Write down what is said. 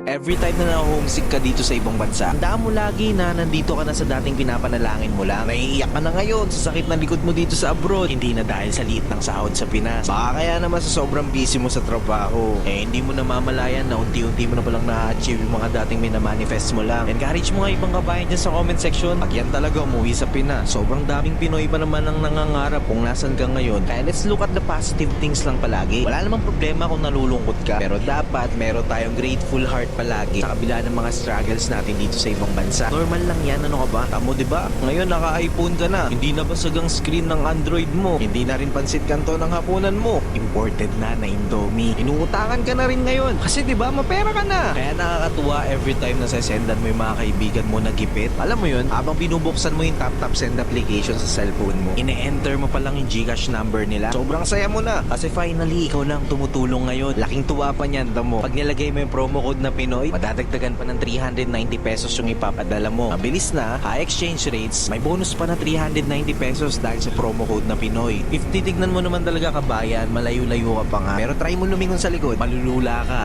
Every time na na-homesick ka dito sa ibang bansa, tandaan mo lagi na nandito ka na sa dating pinapanalangin mo lang. Naiiyak ka na ngayon sa sakit ng likod mo dito sa abroad, hindi na dahil sa liit ng sahod sa Pinas. Baka kaya naman sa sobrang busy mo sa trabaho, hindi mo namamalayan na unti-unti mo na palang na-achieve yung mga dating minamanifest mo lang. Encourage mo nga ibang kabayan dyan sa comment section. Pag yan talaga umuwi sa Pinas, sobrang daming Pinoy pa naman ang nangangarap kung nasan ka ngayon. Kaya let's look at the positive things lang palagi. Wala namang problema kung nalulungkot ka, pero dapat meron tayong grateful heart palagi sa kabila ng mga struggles natin dito sa ibang bansa. Normal lang yan, ano ka ba? Tamo, diba? Ngayon naka-iPhone ka na, hindi na basag ang screen ng Android mo, hindi na rin pansit kanto ng hapunan mo, imported na Indomie, inuutangan ka na rin ngayon kasi diba mapera ka na. Kaya nakakatuwa every time na sasendan mo yung mga kaibigan mo na gipit. Alam mo yun, habang binubuksan mo yung tap send application sa cellphone mo, ine-enter mo pa lang yung Gcash number nila, sobrang saya mo na kasi finally ikaw lang tumutulong ngayon. Laking tuwa pa niyan, tamo. Pag nilagay mo yung promo code na Pinoy, dadagdagan pa ng 390 pesos yung ipapadala mo. Mabilis na, high exchange rates, may bonus pa na 390 pesos dahil sa promo code na Pinoy. If titignan mo naman talaga kabayan, malayo-layo ka pa nga, pero try mo lumingon sa likod, malulula ka.